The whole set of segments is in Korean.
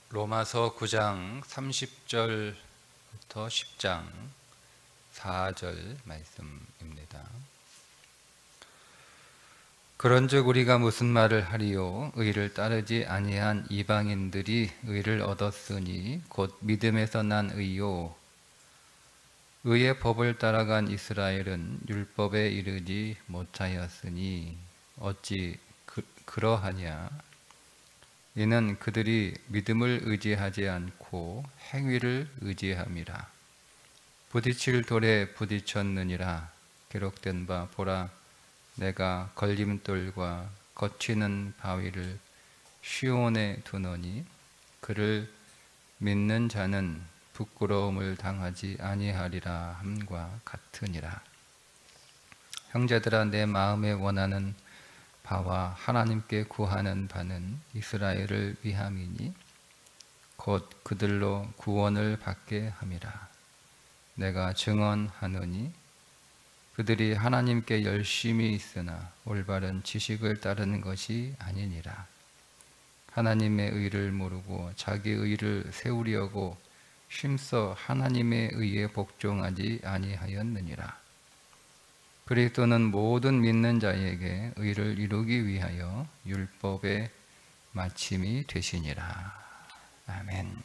로마서 9장 30절부터 10장 4절 말씀입니다. 그런즉 우리가 무슨 말을 하리요? 의를 따르지 아니한 이방인들이 의를 얻었으니 곧 믿음에서 난 의요. 의의 법을 따라간 이스라엘은 율법에 이르지 못하였으니 어찌 그러하냐? 이는 그들이 믿음을 의지하지 않고 행위를 의지함이라. 부딪힐 돌에 부딪혔느니라. 기록된 바 보라, 내가 걸림돌과 거치는 바위를 시온에 두노니 그를 믿는 자는 부끄러움을 당하지 아니하리라 함과 같으니라. 형제들아, 내 마음에 원하는 바와 하나님께 구하는 바는 이스라엘을 위함이니 곧 그들로 구원을 받게 함이라. 내가 증언하노니 그들이 하나님께 열심히 있으나 올바른 지식을 따르는 것이 아니니라. 하나님의 의를 모르고 자기 의를 세우려고 힘써 하나님의 의에 복종하지 아니하였느니라. 그리스도는 모든 믿는 자에게 의를 이루기 위하여 율법의 마침이 되시니라. 아멘.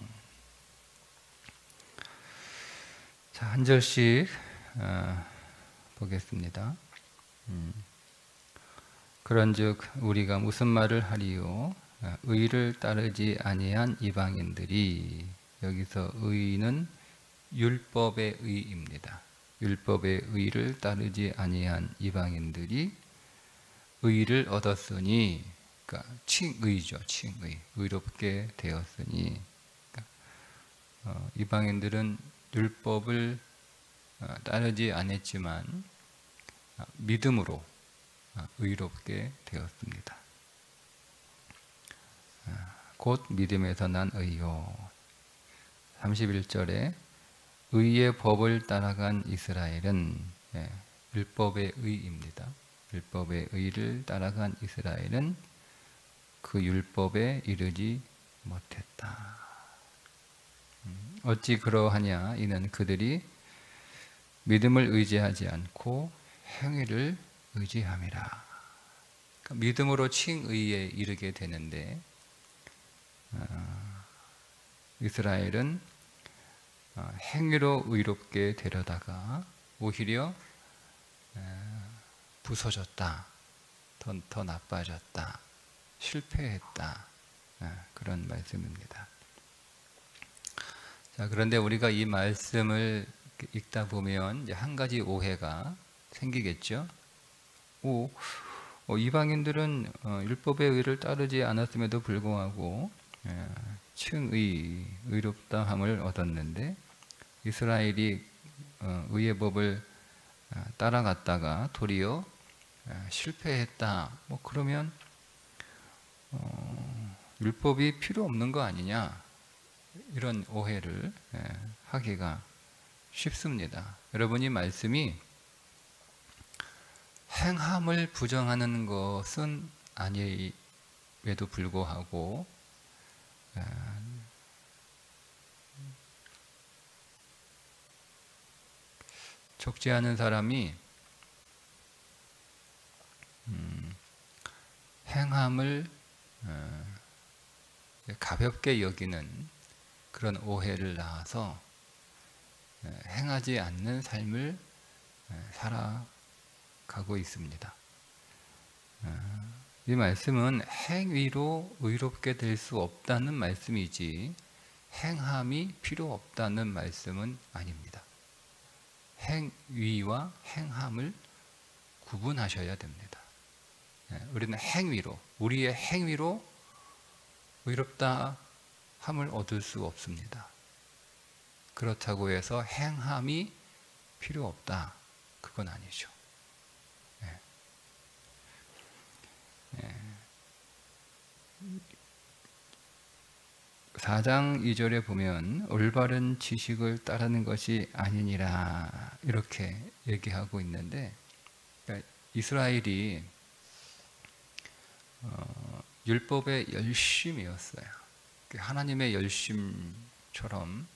자, 한 절씩 보겠습니다. 그런즉 우리가 무슨 말을 하리요? 의를 따르지 아니한 이방인들이, 여기서 의는 율법의 의입니다. 율법의 의를 따르지 아니한 이방인들이 의를 얻었으니, 그러니까 칭의죠. 칭의, 의롭게 되었으니, 그러니까 이방인들은 율법을 따르지 않았지만 믿음으로 의롭게 되었습니다. 곧 믿음에서 난 의요. 31절에 의의 법을 따라간 이스라엘은, 율법의 의입니다. 율법의 의를 따라간 이스라엘은 그 율법에 이르지 못했다. 어찌 그러하냐? 이는 그들이 믿음을 의지하지 않고 행위를 의지함이라. 그러니까 믿음으로 칭의에 이르게 되는데, 이스라엘은 행위로 의롭게 되려다가 오히려 부서졌다, 더 나빠졌다, 실패했다, 그런 말씀입니다. 자, 그런데 우리가 이 말씀을 읽다 보면 이제 한 가지 오해가 생기겠죠. 이방인들은 율법의 의를 따르지 않았음에도 불구하고 칭의, 의롭다함을 얻었는데 이스라엘이 의의 법을 따라갔다가 도리어 실패했다. 그러면 율법이 필요 없는 거 아니냐? 이런 오해를 하기가 쉽습니다. 여러분, 이 말씀이 행함을 부정하는 것은 아님에도 불구하고 적지 않은 사람이 행함을 가볍게 여기는 그런 오해를 낳아서 행하지 않는 삶을 살아가고 있습니다. 이 말씀은 행위로 의롭게 될 수 없다는 말씀이지 행함이 필요 없다는 말씀은 아닙니다. 행위와 행함을 구분하셔야 됩니다. 우리는 행위로, 우리의 행위로 의롭다 함을 얻을 수 없습니다. 그렇다고 해서 행함이 필요 없다, 그건 아니죠. 4장 2절에 보면 올바른 지식을 따르는 것이 아니니라, 이렇게 얘기하고 있는데, 그러니까 이스라엘이 율법에 열심이었어요. 하나님의 열심처럼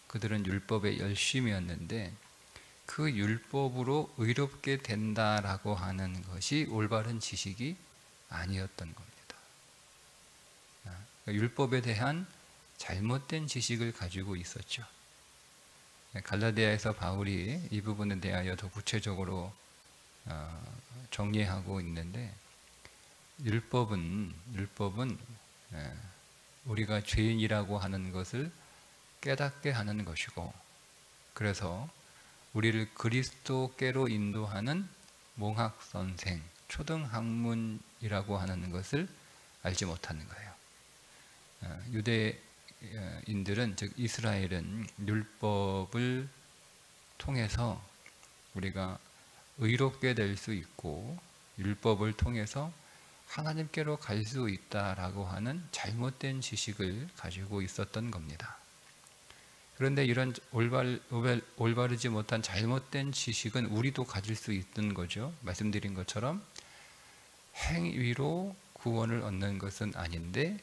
그들은 율법의 열심이었는데 그 율법으로 의롭게 된다라고 하는 것이 올바른 지식이 아니었던 겁니다. 율법에 대한 잘못된 지식을 가지고 있었죠. 갈라디아에서 바울이 이 부분에 대하여 더 구체적으로 정리하고 있는데, 율법은 우리가 죄인이라고 하는 것을 깨닫게 하는 것이고, 그래서 우리를 그리스도께로 인도하는 몽학선생, 초등학문이라고 하는 것을 알지 못하는 거예요. 유대인들은, 즉 이스라엘은 율법을 통해서 우리가 의롭게 될 수 있고 율법을 통해서 하나님께로 갈 수 있다라고 하는 잘못된 지식을 가지고 있었던 겁니다. 그런데 이런 올바르지 못한 잘못된 지식은 우리도 가질 수 있는 거죠. 말씀드린 것처럼 행위로 구원을 얻는 것은 아닌데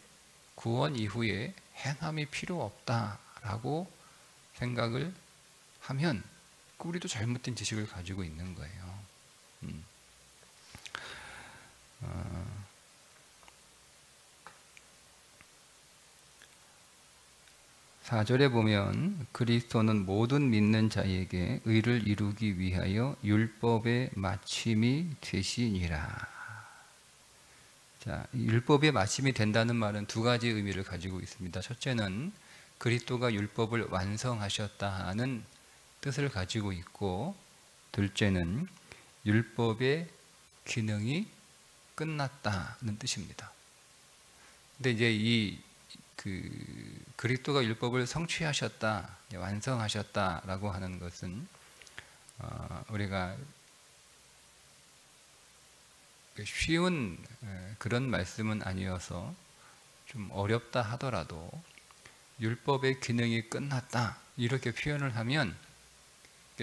구원 이후에 행함이 필요 없다라고 생각을 하면 우리도 잘못된 지식을 가지고 있는 거예요. 4절에 보면 그리스도는 모든 믿는 자에게 의를 이루기 위하여 율법의 마침이 되시니라. 자, 율법의 마침이 된다는 말은 두 가지 의미를 가지고 있습니다. 첫째는 그리스도가 율법을 완성하셨다는 뜻을 가지고 있고, 둘째는 율법의 기능이 끝났다는 뜻입니다. 근데 이제 그리스도가 율법을 성취하셨다, 완성하셨다라고 하는 것은 우리가 쉬운 그런 말씀은 아니어서 좀 어렵다 하더라도 율법의 기능이 끝났다 이렇게 표현을 하면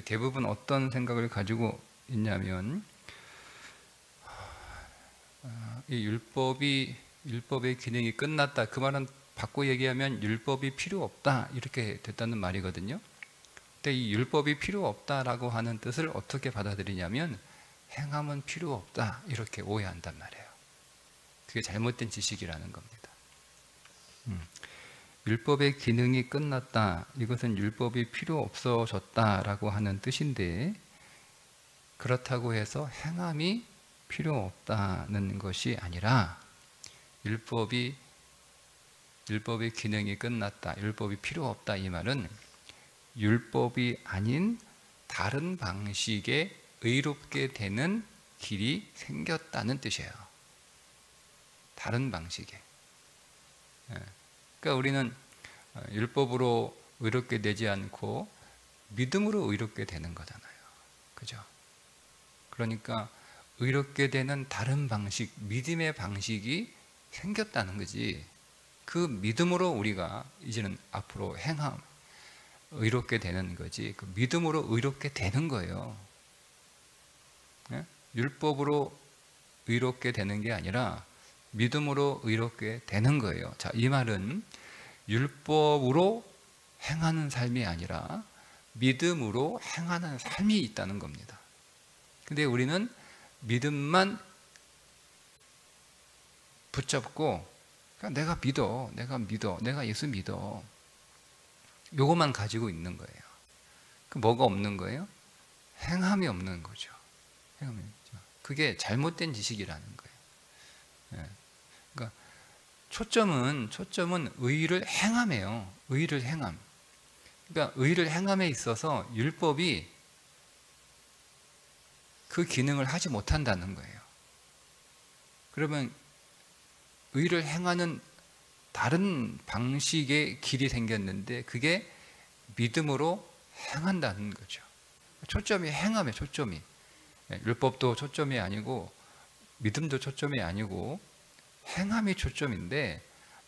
대부분 어떤 생각을 가지고 있냐면, 이 율법의 기능이 끝났다, 그 말은 바꿔 얘기하면 율법이 필요 없다 이렇게 됐다는 말이거든요. 근데 이 율법이 필요 없다라고 하는 뜻을 어떻게 받아들이냐면 행함은 필요 없다 이렇게 오해한단 말이에요. 그게 잘못된 지식이라는 겁니다. 율법의 기능이 끝났다, 이것은 율법이 필요 없어졌다라고 하는 뜻인데, 그렇다고 해서 행함이 필요 없다는 것이 아니라 율법의 기능이 끝났다, 율법이 필요 없다, 이 말은 율법이 아닌 다른 방식의 의롭게 되는 길이 생겼다는 뜻이에요. 다른 방식의. 그러니까 우리는 율법으로 의롭게 되지 않고 믿음으로 의롭게 되는 거잖아요. 그죠? 그러니까 의롭게 되는 다른 방식, 믿음의 방식이 생겼다는 거지. 그 믿음으로 우리가 이제는 앞으로 의롭게 되는 거지. 그 믿음으로 의롭게 되는 거예요. 율법으로 의롭게 되는 게 아니라 믿음으로 의롭게 되는 거예요. 자, 이 말은 율법으로 행하는 삶이 아니라 믿음으로 행하는 삶이 있다는 겁니다. 근데 우리는 믿음만 붙잡고, 그러니까 내가 예수 믿어, 요것만 가지고 있는 거예요. 그 뭐가 없는 거예요? 행함이 없는 거죠. 행함이 없죠. 그게 잘못된 지식이라는 거예요. 그러니까 초점은 의를 행함이에요. 의를 행함. 그러니까 의를 행함에 있어서 율법이 그 기능을 하지 못한다는 거예요. 그러면 의를 행하는 다른 방식의 길이 생겼는데 그게 믿음으로 행한다는 거죠. 초점이 행함에 초점이. 율법도 초점이 아니고 믿음도 초점이 아니고 행함이 초점인데,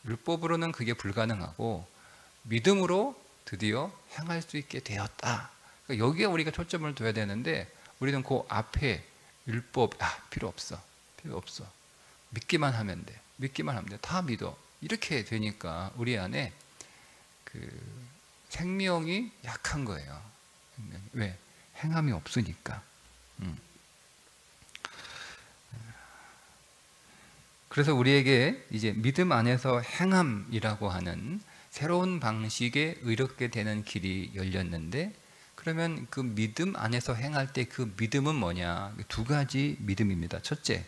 율법으로는 그게 불가능하고 믿음으로 드디어 행할 수 있게 되었다. 그러니까 여기에 우리가 초점을 둬야 되는데 우리는 그 앞에 율법 필요 없어. 믿기만 하면 돼. 다 믿어. 이렇게 되니까 우리 안에 그 생명이 약한 거예요. 왜? 행함이 없으니까. 그래서 우리에게 이제 믿음 안에서 행함이라고 하는 새로운 방식의 의롭게 되는 길이 열렸는데, 그러면 그 믿음 안에서 행할 때 그 믿음은 뭐냐? 두 가지 믿음입니다. 첫째,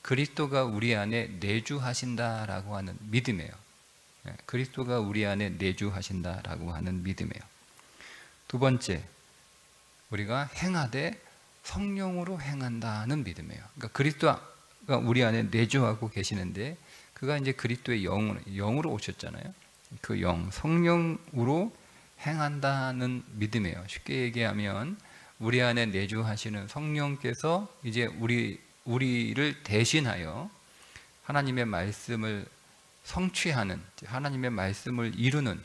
그리스도가 우리 안에 내주하신다라고 하는 믿음이에요. 그리스도가 우리 안에 내주하신다라고 하는 믿음이에요. 두 번째, 우리가 행하되 성령으로 행한다는 믿음이에요. 그러니까 그리스도가 우리 안에 내주하고 계시는데, 그가 이제 그리스도의 영으로 오셨잖아요. 그 영, 성령으로 행한다는 믿음이에요. 쉽게 얘기하면 우리 안에 내주하시는 성령께서 이제 우리를 대신하여 하나님의 말씀을 성취하는, 하나님의 말씀을 이루는,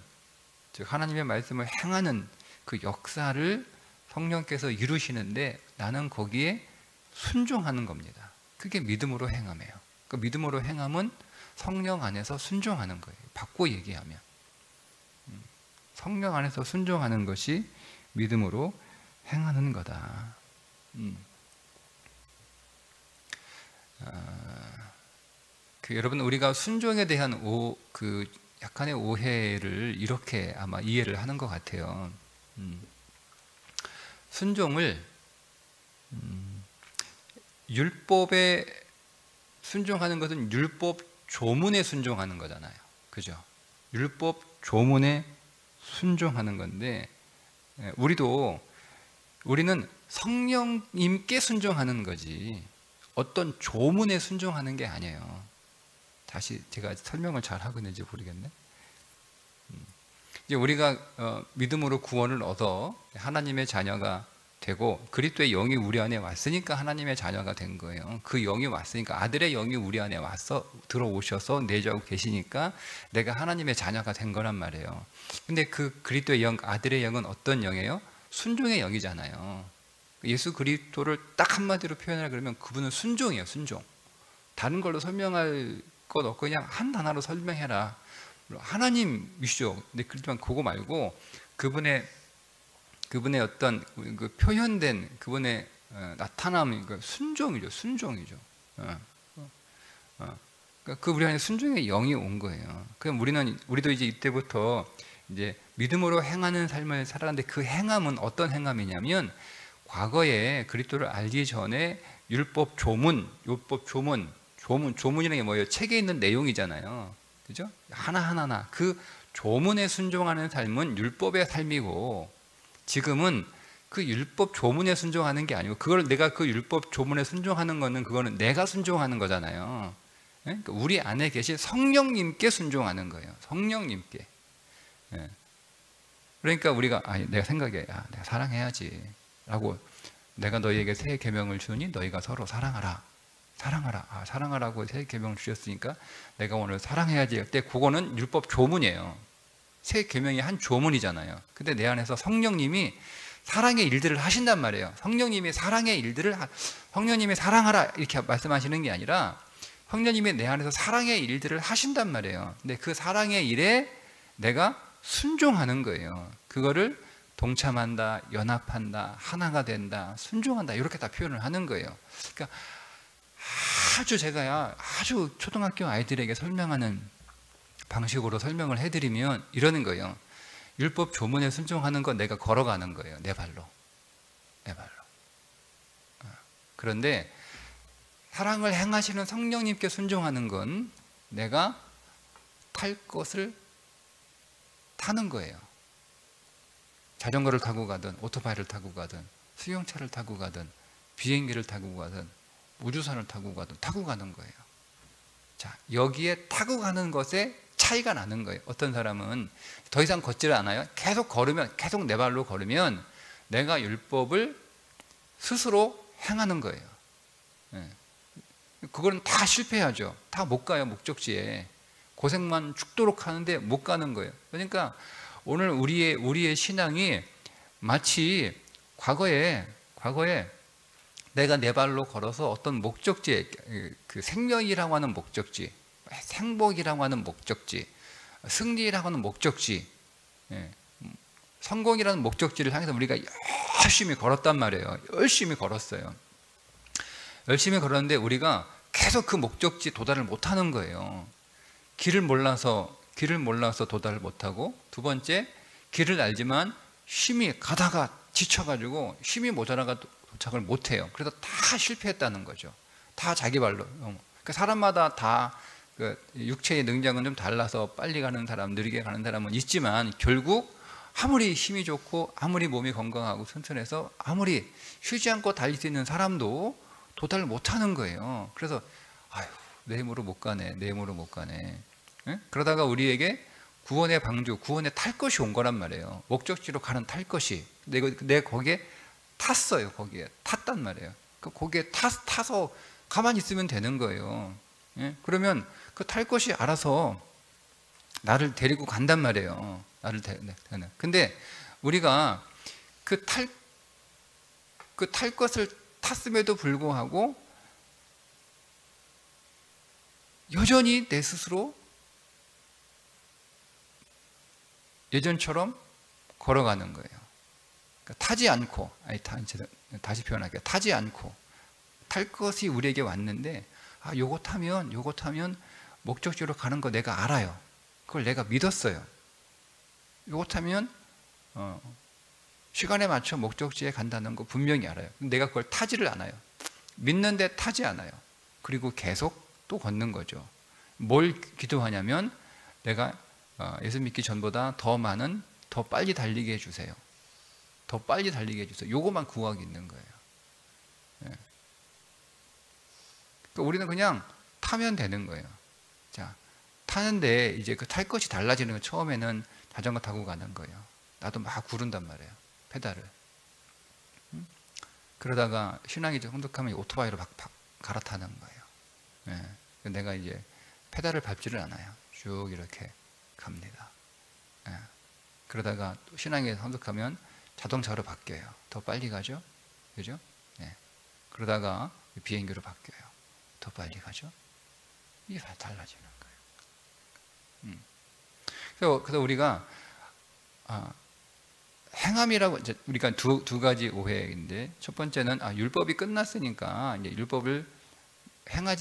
즉 하나님의 말씀을 행하는 그 역사를 성령께서 이루시는데, 나는 거기에 순종하는 겁니다. 그게 믿음으로 행함이에요. 그 믿음으로 행함은 성령 안에서 순종하는 거예요. 바꿔 얘기하면 성령 안에서 순종하는 것이 믿음으로 행하는 거다. 여러분, 우리가 순종에 대한 약간의 오해를 이렇게 아마 이해를 하는 것 같아요. 순종을 율법에 순종하는 것은 율법 조문에 순종하는 거잖아요. 그죠? 율법 조문에 순종하는 건데, 우리는 성령님께 순종하는 거지 어떤 조문에 순종하는 게 아니에요. 다시 제가 설명을 잘 하고 있는지 모르겠네. 이제 우리가 믿음으로 구원을 얻어 하나님의 자녀가 되고, 그리스도의 영이 우리 안에 왔으니까 하나님의 자녀가 된 거예요. 그 영이 왔으니까, 아들의 영이 우리 안에 와서 들어오셔서 내주하고 계시니까 내가 하나님의 자녀가 된 거란 말이에요. 근데 그 그리스도의 영, 아들의 영은 어떤 영이에요? 순종의 영이잖아요. 예수 그리스도를 딱 한마디로 표현하라 그러면 그분은 순종이에요. 순종. 다른 걸로 설명할 것 없고 그냥 한 단어로 설명해라. 하나님이시죠. 근데 그렇지만 그거 말고 그분의 어떤 그 표현된 그분의 나타남이 순종이죠. 순종이죠. 그러니까 우리 안에 순종의 영이 온 거예요. 그럼 우리도 이제 이때부터 이제 믿음으로 행하는 삶을 살았는데, 그 행함은 어떤 행함이냐면, 과거에 그리스도를 알기 전에 율법 조문이라는 게 뭐예요? 책에 있는 내용이잖아요. 그죠? 하나하나 그 조문에 순종하는 삶은 율법의 삶이고, 지금은 그 율법 조문에 순종하는 게 아니고, 내가 그 율법 조문에 순종하는 거는 그거는 내가 순종하는 거잖아요. 그러니까 우리 안에 계신 성령님께 순종하는 거예요. 성령님께. 그러니까 우리가 내가 생각해, 내가 사랑해야지 라고, 내가 너희에게 새 계명을 주니 너희가 서로 사랑하라. 사랑하라고 새 계명을 주셨으니까 내가 오늘 사랑해야지 할 때, 그거는 율법 조문이에요. 새 계명이 한 조문이잖아요. 근데 내 안에서 성령님이 사랑의 일들을 하신단 말이에요. 성령님이 사랑하라 이렇게 말씀하시는 게 아니라, 성령님이 내 안에서 사랑의 일들을 하신단 말이에요. 근데 그 사랑의 일에 내가 순종하는 거예요. 그거를 동참한다, 연합한다, 하나가 된다, 순종한다, 이렇게 다 표현을 하는 거예요. 그러니까 제가 아주 초등학교 아이들에게 설명하는 방식으로 설명을 해드리면 이러는 거예요. 율법 조문에 순종하는 건 내가 걸어가는 거예요. 내 발로. 그런데 사랑을 행하시는 성령님께 순종하는 건 내가 탈 것을 타는 거예요. 자전거를 타고 가든, 오토바이를 타고 가든, 수용차를 타고 가든, 비행기를 타고 가든, 우주선을 타고 가든 타고 가는 거예요. 자, 여기에 타고 가는 것에 차이가 나는 거예요. 어떤 사람은 더 이상 걷지를 않아요. 계속 내 발로 걸으면 내가 율법을 스스로 행하는 거예요. 그거는 다 실패하죠. 다 못 가요. 목적지에 고생만 죽도록 하는데 못 가는 거예요. 그러니까 오늘 우리의 신앙이 마치 과거에 내가 내 발로 걸어서 어떤 목적지에, 그 생명이라고 하는 목적지, 행복이라고 하는 목적지, 승리라고 하는 목적지, 성공이라는 목적지를 향해서 우리가 열심히 걸었단 말이에요. 열심히 걸었어요. 열심히 걸었는데 우리가 계속 그 목적지 도달을 못하는 거예요. 길을 몰라서 도달을 못하고, 두 번째, 길을 알지만 힘이 가다가 지쳐가지고 힘이 모자라가 도착을 못해요. 그래서 다 실패했다는 거죠. 다 자기 발로. 그러니까 사람마다 다 그 육체의 능력은 좀 달라서 빨리 가는 사람, 느리게 가는 사람은 있지만, 결국 아무리 힘이 좋고 아무리 몸이 건강하고 튼튼해서 아무리 쉬지 않고 달릴 수 있는 사람도 도달을 못하는 거예요. 그래서 아유, 내 힘으로 못 가네, 내 힘으로 못 가네. 그러다가 우리에게 구원의 방주, 구원의 탈 것이 온 거란 말이에요. 목적지로 가는 탈 것이. 내가 거기에 탔어요. 거기에 탔단 말이에요. 거기에 타서 가만히 있으면 되는 거예요. 그러면 그 탈 것이 알아서 나를 데리고 간단 말이에요. 나를 근데 우리가 그 탈 것을 탔음에도 불구하고 여전히 내 스스로 예전처럼 걸어가는 거예요. 그러니까 타지 않고, 다시 표현할게요. 타지 않고, 탈 것이 우리에게 왔는데, 요거 타면 목적지로 가는 거 내가 알아요. 그걸 내가 믿었어요. 요거 타면 시간에 맞춰 목적지에 간다는 거 분명히 알아요. 내가 그걸 타지를 않아요. 믿는데 타지 않아요. 그리고 계속 또 걷는 거죠. 뭘 기도하냐면, 내가 예수 믿기 전보다 더 빨리 달리게 해주세요. 더 빨리 달리게 해주세요. 요거만 구하고 있는 거예요. 그러니까 우리는 그냥 타면 되는 거예요. 자, 타는데 이제 그 탈 것이 달라지는 건, 처음에는 자전거 타고 가는 거예요. 나도 막 구른단 말이에요. 페달을. 그러다가 신앙이 좀 혼독하면 오토바이로 막 갈아타는 거예요. 내가 이제 페달을 밟지를 않아요. 쭉 이렇게 갑니다. 그러다가 신앙이 혼독하면 자동차로 바뀌어요. 더 빨리 가죠? 그죠? 그러다가 비행기로 바뀌어요. 더 빨리 가죠? 이게 달라지는 거예요. 그래서 우리가 행함이라고, 이제 우리가 두 가지 오해인데, 첫 번째는 율법이 끝났으니까 이제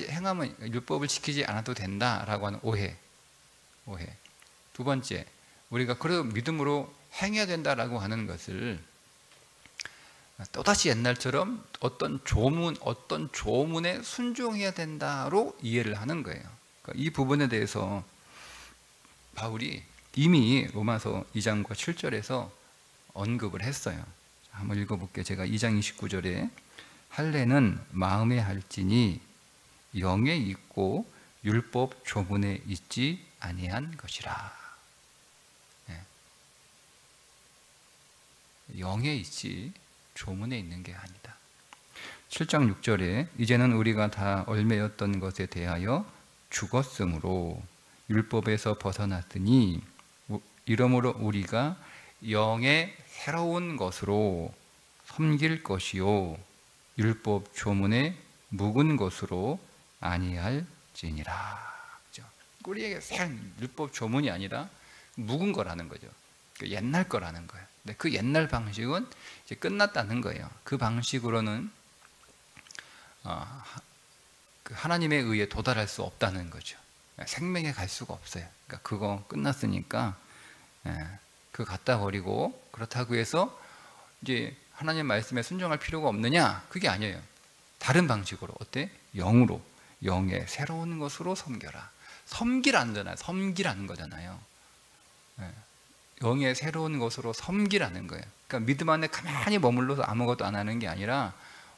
행함은 율법을 지키지 않아도 된다라고 하는 오해. 두 번째, 우리가 그래도 믿음으로 행해야 된다라고 하는 것을 또다시 옛날처럼 어떤 조문에 순종해야 된다로 이해를 하는 거예요. 그러니까 이 부분에 대해서 바울이 이미 로마서 2장과 7절에서 언급을 했어요. 한번 읽어볼게요. 제가 2장 29절에 할례는 마음에 할지니 영에 있고 율법 조문에 있지 아니한 것이라. 영에 있지 조문에 있는 게 아니다. 7장 6절에 이제는 우리가 다 얽매였던 것에 대하여 죽었으므로 율법에서 벗어났으니 이러므로 우리가 영의 새로운 것으로 섬길 것이요 율법 조문에 묵은 것으로 아니할지니라. 우리에게 새 율법 조문이 아니라 묵은 거라는 거죠. 옛날 거라는 거예요. 근데 그 옛날 방식은 이제 끝났다는 거예요. 그 방식으로는 그 하나님에 의해 도달할 수 없다는 거죠. 생명에 갈 수가 없어요. 그러니까 그거 끝났으니까 그거 갖다 버리고, 그렇다고 해서 이제 하나님 말씀에 순종할 필요가 없느냐? 그게 아니에요. 다른 방식으로, 어때? 영으로, 영의 새로운 것으로 섬겨라. 섬기라는 거잖아요. 영의 새로운 것으로 섬기라는 거예요. 그러니까 믿음 안에 가만히 머물러서 아무것도 안 하는 게 아니라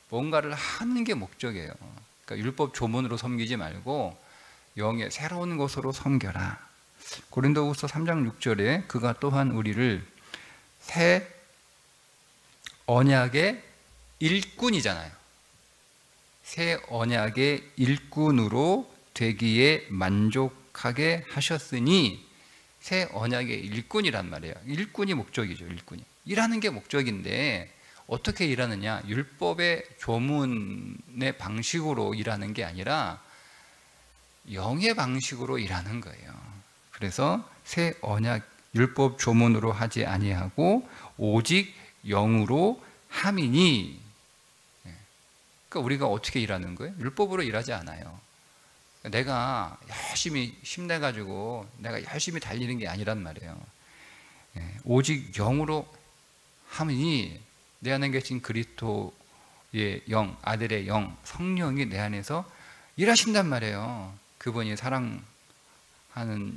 뭔가를 하는 게 목적이에요. 그러니까 율법 조문으로 섬기지 말고 영의 새로운 것으로 섬겨라. 고린도후서 3장 6절에 그가 또한 우리를 새 언약의 일꾼이잖아요. 새 언약의 일꾼으로 되기에 만족하게 하셨으니, 새 언약의 일꾼이란 말이에요. 일꾼이 목적이죠. 일꾼이 일하는 게 목적인데 어떻게 일하느냐? 율법의 조문의 방식으로 일하는 게 아니라 영의 방식으로 일하는 거예요. 그래서 새 언약 율법 조문으로 하지 아니하고 오직 영으로 함이니. 그러니까 우리가 어떻게 일하는 거예요? 율법으로 일하지 않아요. 내가 열심히 힘내가지고 내가 열심히 달리는 게 아니란 말이에요. 오직 영으로 함이니, 내 안에 계신 그리스도의 영, 아들의 영, 성령이 내 안에서 일하신단 말이에요. 그분이 사랑하는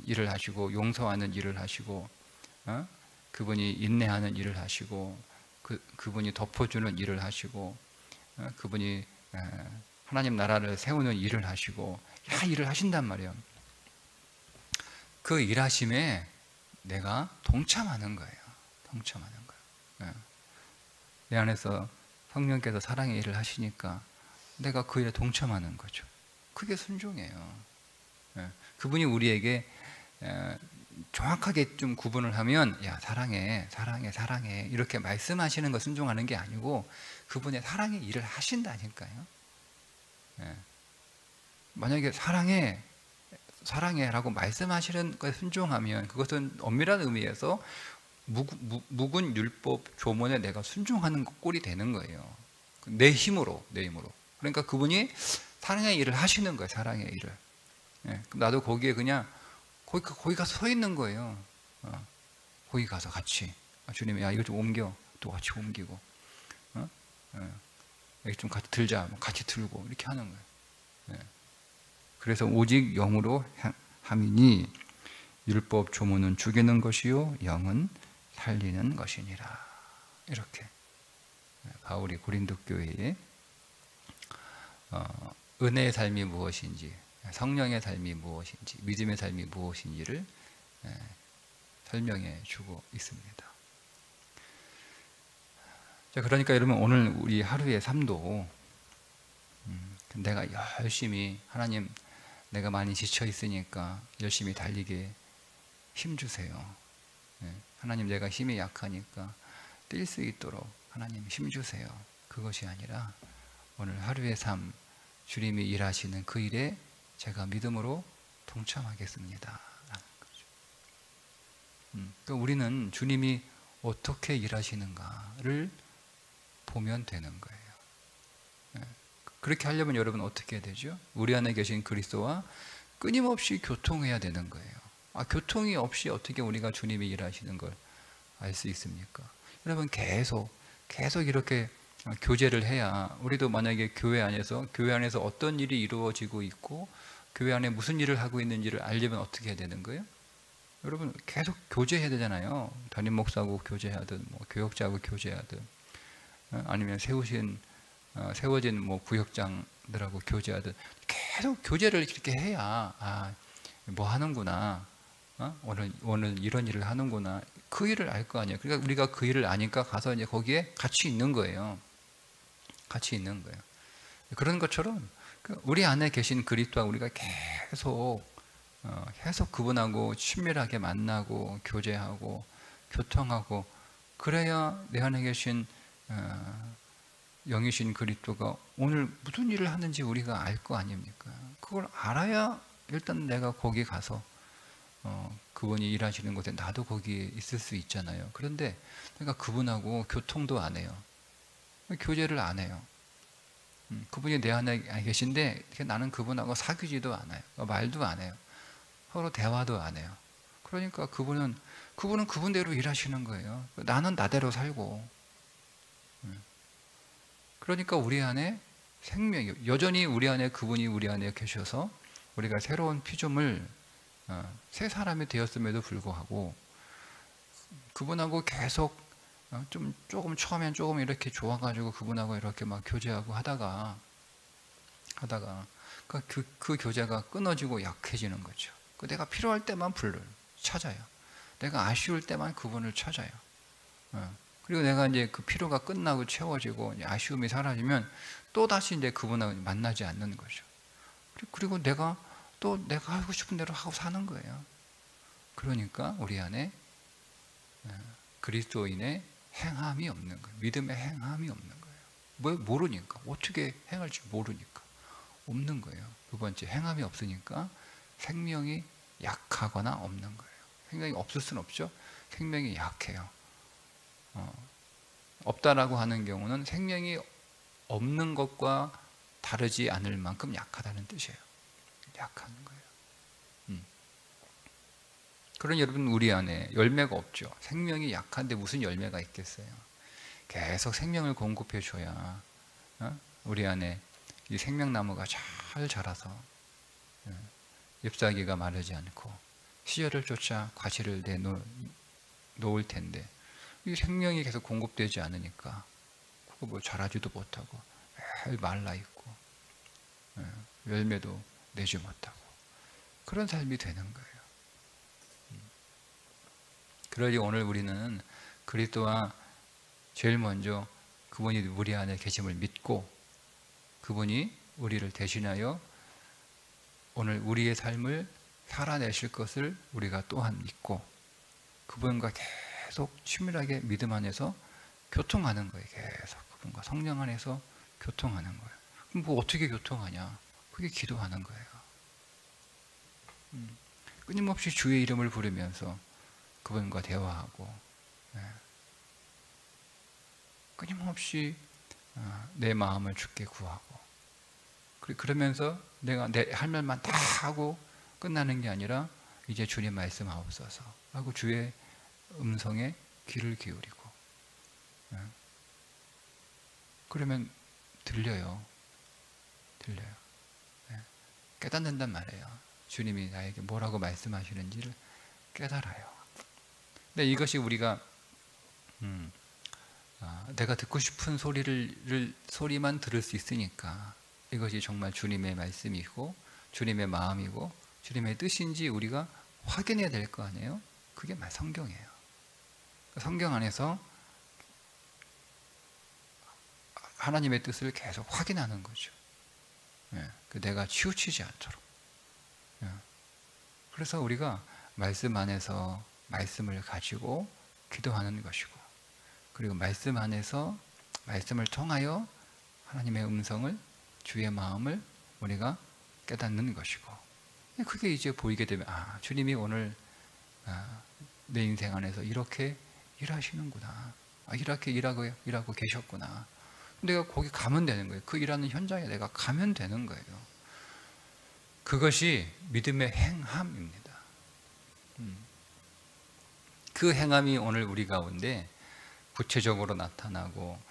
일을 하시고, 용서하는 일을 하시고, 그분이 인내하는 일을 하시고, 그분이 덮어주는 일을 하시고, 그분이 하나님 나라를 세우는 일을 하시고, 일을 하신단 말이에요. 그 일하심에 내가 동참하는 거예요. 동참하는 거예요. 내 안에서 성령께서 사랑의 일을 하시니까 내가 그 일에 동참하는 거죠. 그게 순종이에요. 그분이 우리에게 정확하게 좀 구분을 하면, 야, 사랑해, 사랑해, 사랑해, 이렇게 말씀하시는 거 순종하는 게 아니고 그분의 사랑의 일을 하신다니까요. 만약에 사랑해, 사랑해 라고 말씀하시는 것에 순종하면 그것은 엄밀한 의미에서 묵은 율법 조문에 내가 순종하는 꼴이 되는 거예요. 내 힘으로. 그러니까 그분이 사랑의 일을 하시는 거예요. 사랑의 일을. 나도 거기에 그냥 거기 가서 서 있는 거예요. 거기 가서 같이, 주님이 야, 이거 좀 옮겨, 또 같이 옮기고, 여기 좀 같이 들자, 같이 들고, 이렇게 하는 거예요. 그래서 오직 영으로 함이니 율법 조문은 죽이는 것이요 영은 살리는 것이니라. 이렇게 바울이 고린도 교회에 은혜의 삶이 무엇인지, 성령의 삶이 무엇인지, 믿음의 삶이 무엇인지를 설명해 주고 있습니다. 자, 그러니까 여러분, 오늘 우리 하루의 삶도 내가 열심히, 하나님 내가 많이 지쳐 있으니까 열심히 달리게 힘 주세요. 하나님 내가 힘이 약하니까 뛸 수 있도록 하나님 힘 주세요. 그것이 아니라 오늘 하루의 삶, 주님이 일하시는 그 일에 제가 믿음으로 동참하겠습니다 라는 거죠. 그러니까 우리는 주님이 어떻게 일하시는가를 보면 되는 거예요. 그렇게 하려면 여러분 어떻게 해야 되죠? 우리 안에 계신 그리스도와 끊임없이 교통해야 되는 거예요. 교통이 없이 어떻게 우리가 주님이 일하시는 걸 알 수 있습니까? 여러분 계속 이렇게 교제를 해야, 우리도 만약에 교회 안에서 어떤 일이 이루어지고 있고 교회 안에 무슨 일을 하고 있는지를 알려면 어떻게 해야 되는 거예요? 여러분 계속 교제해야 되잖아요. 담임 목사하고 교제하든, 교역자하고 교제하든, 아니면 세워진 구역장들하고 교제하든, 계속 교제를 이렇게 해야 뭐 하는구나, 오늘 이런 일을 하는구나, 그 일을 알 거 아니에요. 그러니까 우리가 그 일을 아니까 가서 이제 거기에 같이 있는 거예요. 같이 있는 거예요. 그런 것처럼 우리 안에 계신 그리스도와 우리가 계속 그분하고 친밀하게 만나고 교제하고 교통하고, 그래야 내 안에 계신 영이신 그리스도가 오늘 무슨 일을 하는지 우리가 알 거 아닙니까? 그걸 알아야 일단 내가 거기 가서 그분이 일하시는 곳에 나도 거기에 있을 수 있잖아요. 그런데 내가 그분하고 교통도 안 해요. 교제를 안 해요. 그분이 내 안에 계신데 나는 그분하고 사귀지도 않아요. 말도 안 해요. 서로 대화도 안 해요. 그러니까 그분은 그분대로 일하시는 거예요. 나는 나대로 살고. 그러니까 우리 안에 생명이, 여전히 우리 안에 그분이 우리 안에 계셔서 우리가 새로운 피조물, 새 사람이 되었음에도 불구하고 그분하고 계속 조금 처음엔 조금 이렇게 좋아가지고 그분하고 이렇게 막 교제하고 하다가 그 교제가 끊어지고 약해지는 거죠. 내가 필요할 때만 찾아요. 내가 아쉬울 때만 그분을 찾아요. 그리고 내가 이제 그 필요가 끝나고 채워지고 아쉬움이 사라지면 또 다시 이제 그분하고 만나지 않는 거죠. 그리고 내가 하고 싶은 대로 하고 사는 거예요. 그러니까 우리 안에 그리스도인의 행함이 없는 거예요. 믿음의 행함이 없는 거예요. 모르니까, 어떻게 행할지 모르니까, 없는 거예요. 두 번째, 행함이 없으니까 생명이 약하거나 없는 거예요. 생명이 없을 수는 없죠. 생명이 약해요. 없다라고 하는 경우는 생명이 없는 것과 다르지 않을 만큼 약하다는 뜻이에요. 약한 거예요. 그런 여러분, 우리 안에 열매가 없죠. 생명이 약한데 무슨 열매가 있겠어요. 계속 생명을 공급해 줘야 우리 안에 이 생명나무가 잘 자라서 잎사귀가 마르지 않고 시절을 쫓아 과실을 내놓을 텐데, 이 생명이 계속 공급되지 않으니까 그거 뭐 자라지도 못하고 매일 말라 있고 열매도 내지 못하고 그런 삶이 되는 거예요. 그러니 오늘 우리는 그리스도와 제일 먼저 그분이 우리 안에 계심을 믿고, 그분이 우리를 대신하여 오늘 우리의 삶을 살아내실 것을 우리가 또한 믿고, 그분과 계속 친밀하게 믿음 안에서 교통하는 거예요. 계속 그분과 성령 안에서 교통하는 거예요. 그럼 뭐 어떻게 교통하냐? 그게 기도하는 거예요. 끊임없이 주의 이름을 부르면서 그분과 대화하고, 끊임없이 내 마음을 주께 구하고, 그러면서 내가 내 할 말만 다 하고 끝나는 게 아니라 이제 주님 말씀하옵소서 하고 주의 음성에 귀를 기울이고, 그러면 들려요. 깨닫는단 말이에요. 주님이 나에게 뭐라고 말씀하시는지를 깨달아요. 근데 이것이 우리가 내가 듣고 싶은 소리만 들을 수 있으니까, 이것이 정말 주님의 말씀이고 주님의 마음이고 주님의 뜻인지 우리가 확인해야 될 거 아니에요? 그게 성경이에요. 성경 안에서 하나님의 뜻을 계속 확인하는 거죠. 내가 치우치지 않도록. 그래서 우리가 말씀 안에서 말씀을 가지고 기도하는 것이고, 그리고 말씀 안에서 말씀을 통하여 하나님의 음성을, 주의 마음을 우리가 깨닫는 것이고, 그게 이제 보이게 되면 주님이 오늘 내 인생 안에서 이렇게 일하시는구나, 이렇게 일하고 계셨구나. 내가 거기 가면 되는 거예요. 그 일하는 현장에 내가 가면 되는 거예요. 그것이 믿음의 행함입니다. 그 행함이 오늘 우리 가운데 구체적으로 나타나고,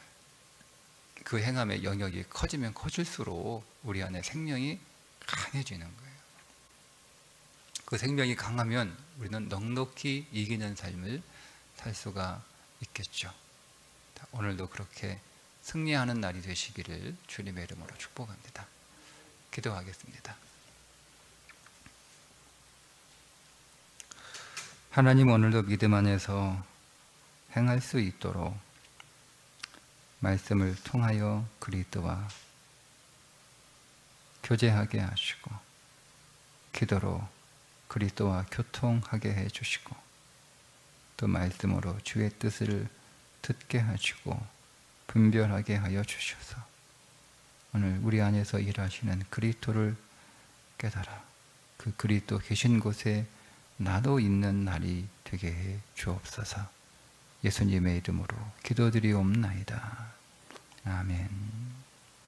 그 행함의 영역이 커지면 커질수록 우리 안에 생명이 강해지는 거예요. 그 생명이 강하면 우리는 넉넉히 이기는 삶을 살 수가 있겠죠. 오늘도 그렇게 승리하는 날이 되시기를 주님의 이름으로 축복합니다. 기도하겠습니다. 하나님, 오늘도 믿음 안에서 행할 수 있도록 말씀을 통하여 그리스도와 교제하게 하시고, 기도로 그리스도와 교통하게 해주시고, 또 말씀으로 주의 뜻을 듣게 하시고 분별하게 하여 주셔서 오늘 우리 안에서 일하시는 그리스도를 깨달아 그 그리스도 계신 곳에 나도 있는 날이 되게 해 주옵소서. 예수님의 이름으로 기도드리옵나이다. 아멘.